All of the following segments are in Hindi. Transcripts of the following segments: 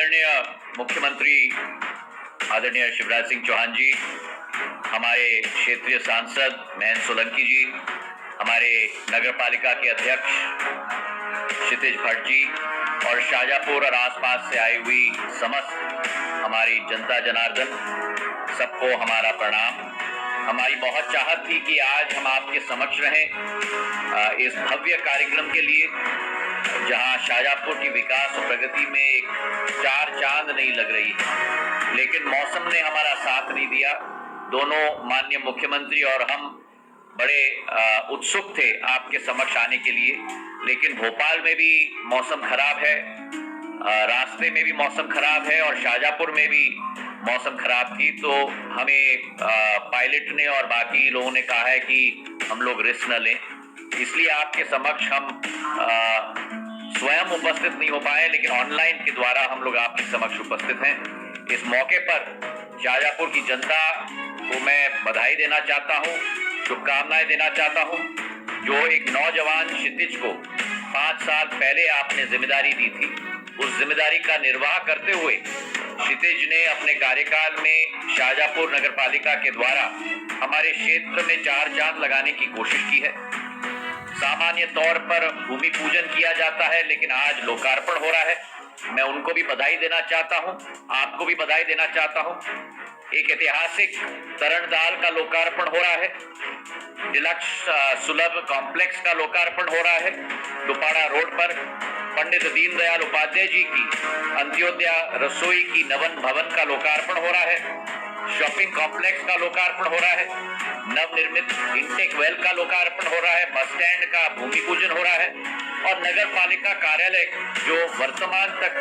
आदरणीय मुख्यमंत्री आदरणीय शिवराज सिंह चौहान जी, हमारे क्षेत्रीय सांसद महेंद्र सोलंकी जी, हमारे नगर पालिका के अध्यक्ष क्षितिज भट्ट जी और शाहजहाँपुर और आसपास से आई हुई समस्त हमारी जनता जनार्दन, सबको हमारा प्रणाम। हमारी बहुत चाहत थी कि आज हम आपके समक्ष रहें इस भव्य कार्यक्रम के लिए, जहां शाहजहाँपुर की विकास और प्रगति में एक चार चांद नहीं लग रही है, लेकिन मौसम ने हमारा साथ नहीं दिया। दोनों माननीय मुख्यमंत्री और हम बड़े उत्सुक थे आपके समक्ष आने के लिए, लेकिन भोपाल में भी मौसम खराब है, रास्ते में भी मौसम खराब है और शाहजहाँपुर में भी मौसम खराब थी। तो हमें पायलट ने और बाकी लोगों ने कहा है कि हम लोग रिस्क न लें, इसलिए आपके समक्ष हम स्वयं उपस्थित नहीं हो पाए, लेकिन ऑनलाइन के द्वारा हम लोग आपके समक्ष उपस्थित हैं। इस मौके पर शाहजहाँपुर की जनता को मैं बधाई देना चाहता हूँ, शुभकामनाएं देना चाहता हूँ। जो एक नौजवान क्षितिज को 5 साल पहले आपने जिम्मेदारी दी थी, उस जिम्मेदारी का निर्वाह करते हुए क्षितिज ने अपने कार्यकाल में शाहजहाँपुर नगर पालिका के द्वारा हमारे क्षेत्र में चार चांद लगाने की कोशिश की है। सामान्य तौर पर भूमि पूजन किया जाता है, लेकिन आज लोकार्पण हो रहा है। मैं उनको भी बधाई देना चाहता हूं, आपको भी बधाई देना चाहता हूं। एक ऐतिहासिक तरणताल का लोकार्पण हो रहा है, डिलक्स सुलभ कॉम्प्लेक्स का लोकार्पण हो रहा है, दुपाड़ा रोड पर पंडित दीनदयाल उपाध्याय जी की अंत्योदय रसोई की नवन भवन का लोकार्पण हो रहा है, शॉपिंग कॉम्प्लेक्स का लोकार्पण हो रहा है, नवनिर्मित इंटेक वेल का लोकार्पण हो रहा है, बस स्टैंड का भूमि पूजन हो रहा है और नगर पालिका कार्यालय जो वर्तमान तक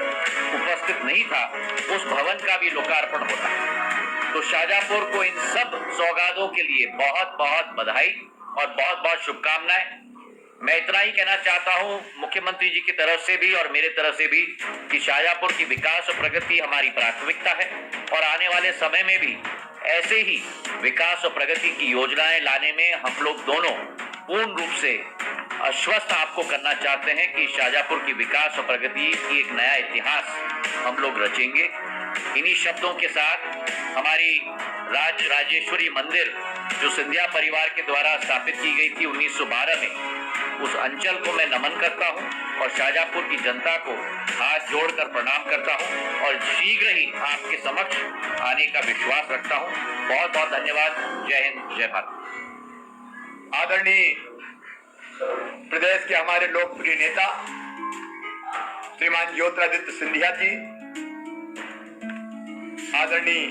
उपस्थित नहीं था, उस भवन का भी लोकार्पण हो रहा है। तो शाहजहाँपुर को इन सब सौगातों के लिए बहुत बहुत बधाई और बहुत बहुत शुभकामनाएं। मैं इतना ही कहना चाहता हूं मुख्यमंत्री जी की तरफ से भी और मेरे तरफ से भी कि शाहजहाँपुर की विकास और प्रगति हमारी प्राथमिकता है और आने वाले समय में भी ऐसे ही विकास और प्रगति की योजनाएं लाने में हम लोग दोनों पूर्ण रूप से आश्वस्त आपको करना चाहते हैं कि शाहजहाँपुर की विकास और प्रगति की एक नया इतिहास हम लोग रचेंगे। इन्हीं शब्दों के साथ हमारी राजेश्वरी मंदिर जो सिंधिया परिवार के द्वारा स्थापित की गई थी 1912 में, उस अंचल को मैं नमन करता हूं और शाहजहाँपुर की जनता को हाथ जोड़कर प्रणाम करता हूं और शीघ्र ही आपके समक्ष आने का विश्वास रखता हूं। बहुत बहुत धन्यवाद। जय हिंद, जय भारत। आदरणीय प्रदेश के हमारे लोकप्रिय नेता श्रीमान ज्योतिरादित्य सिंधिया जी, आदरणीय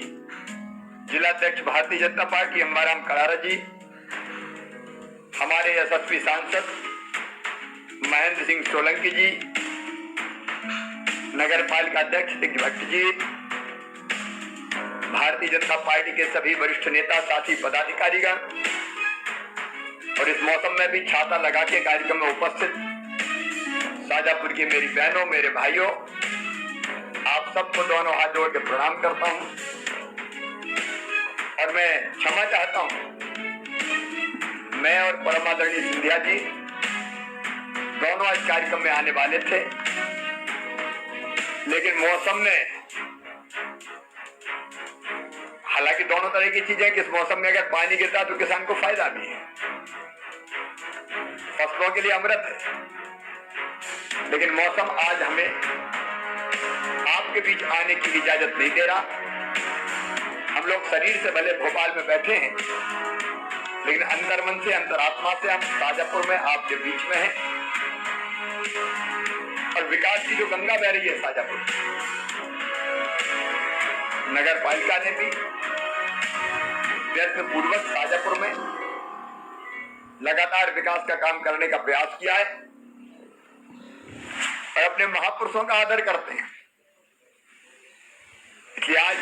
जिलाध्यक्ष भारतीय जनता पार्टी अंबाराम कड़ारा जी, हमारे यशस्वी सांसद महेंद्र सिंह सोलंकी जी, नगर पालिका अध्यक्ष क्षितिज भट्ट जी, भारतीय जनता पार्टी के सभी वरिष्ठ नेता, साथी, पदाधिकारीगण और इस मौसम में भी छाता लगा के कार्यक्रम में उपस्थित शाहजहाँपुर की मेरी बहनों, मेरे भाइयों, आप सबको दोनों हाथ जोड़ के प्रणाम करता हूं और मैं क्षमा चाहता हूं। मैं और परम आदरणीय सिंधिया जी दोनों इस कार्यक्रम में आने वाले थे, लेकिन मौसम ने, हालांकि दोनों तरह की चीजें कि इस मौसम में अगर पानी गिरता तो किसान को फायदा भी है, फसलों के लिए अमृत है, लेकिन मौसम आज हमें आपके बीच आने की इजाजत नहीं दे रहा। हम लोग शरीर से भले भोपाल में बैठे हैं, लेकिन अंतर्मन से, अंतरात्मा से हम शाहजहाँपुर में आपके बीच में हैं और विकास की जो गंगा बह रही है शाहजहाँपुर, नगर पालिका ने भी प्रयत्न पूर्वक शाहजहाँपुर में लगातार विकास का काम करने का प्रयास किया है और अपने महापुरुषों का आदर करते हैं। इसलिए आज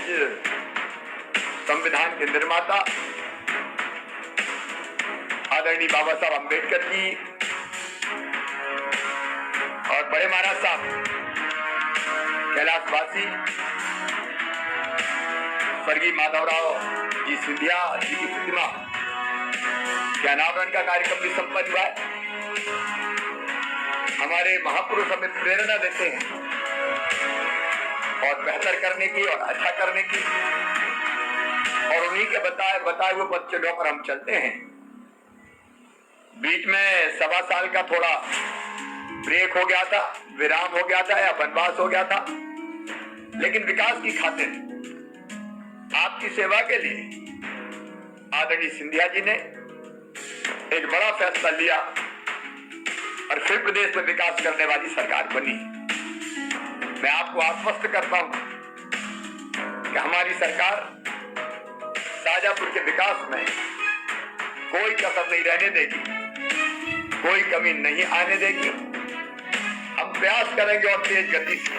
संविधान के निर्माता आदरणीय बाबा साहब अम्बेडकर जी और बड़े महाराज साहब कैलाशवासी स्वर्गीय माधवराव जी सिंधिया जी की प्रतिमा के अनावरण का कार्यक्रम भी संपन्न हुआ है। हमारे महापुरुष हमें प्रेरणा देते हैं और बेहतर करने की और अच्छा करने की, और उन्हीं के बताए हुए पथ चलों पर हम चलते हैं। बीच में 1.25 साल का थोड़ा ब्रेक हो गया था, विराम हो गया था या वनवास हो गया था, लेकिन विकास की खातिर आपकी सेवा के लिए आदरणीय सिंधिया जी ने एक बड़ा फैसला लिया और फिर प्रदेश में विकास करने वाली सरकार बनी। मैं आपको आश्वस्त करता हूं कि हमारी सरकार शाहजहांपुर के विकास में कोई कसर नहीं रहने देगी, कोई कमी नहीं आने देगी। हम प्रयास करेंगे और तेज गति से।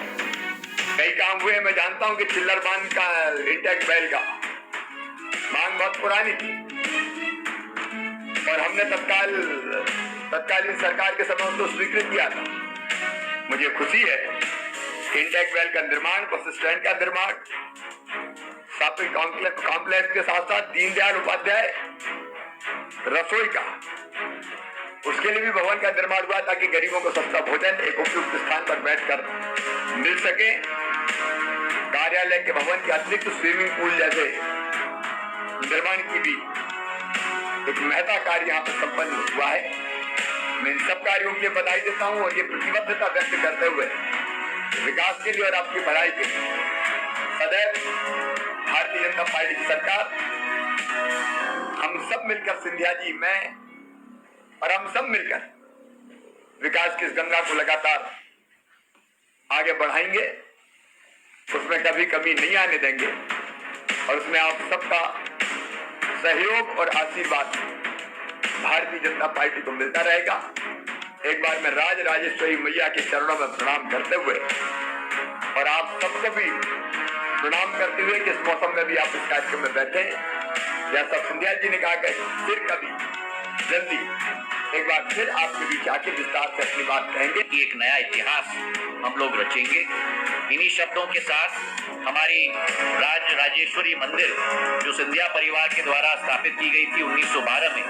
कई काम हुए, मैं जानता हूं कि चिल्लर बांध का इंटेक बैल का मांग बहुत पुरानी थी और हमने तत्कालीन सरकार के समय उसको स्वीकृत किया था। मुझे खुशी है कि इंटेक वेल का निर्माण, बस स्टैंड का निर्माण, शॉपिंग कॉम्प्लेक्स के साथ साथ दीनदयाल उपाध्याय रसोई का, उसके लिए भी भवन का निर्माण हुआ ताकि गरीबों को सस्ता भोजन एक उपयुक्त स्थान पर बैठकर मिल सके। कार्यालय के भवन के अतिरिक्त स्विमिंग पूल जैसे निर्माण की भी एक महत्ता कार्य यहाँ पर संपन्न हुआ है। मैं इन सब कार्यों की बधाई देता हूँ और ये प्रतिबद्धता व्यक्त करते हुए विकास के लिए और आपकी भलाई के लिए सदैव भारतीय जनता पार्टी की सरकार, हम सब मिलकर, सिंधिया जी, मैं और हम सब मिलकर विकास की इस गंगा को लगातार आगे बढ़ाएंगे। उसमें कभी कमी नहीं आने देंगे और उसमें आप सबका सहयोग और आशीर्वाद भारतीय जनता पार्टी को मिलता रहेगा। एक बार मैं राजेश्वरी मैया के चरणों में प्रणाम करते हुए और आप सबको भी प्रणाम करते हुए कि इस मौसम में भी आप इस कार्यक्रम में बैठे हैं। जैसा सिंधिया जी ने कहा कि फिर कभी जल्दी एक बार फिर आपके बीच आके विस्तार से अपनी बात कहेंगे। एक नया इतिहास हम लोग रचेंगे। इन्हीं शब्दों के साथ हमारी राजेश्वरी मंदिर जो सिंधिया परिवार के द्वारा स्थापित की गई थी 1912 में,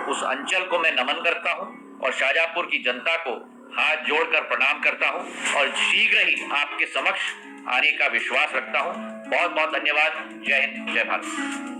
उस अंचल को मैं नमन करता हूं और शाहजहांपुर की जनता को हाथ जोड़कर प्रणाम करता हूं और शीघ्र ही आपके समक्ष आने का विश्वास रखता हूं। बहुत बहुत धन्यवाद। जय हिंद, जय भारत।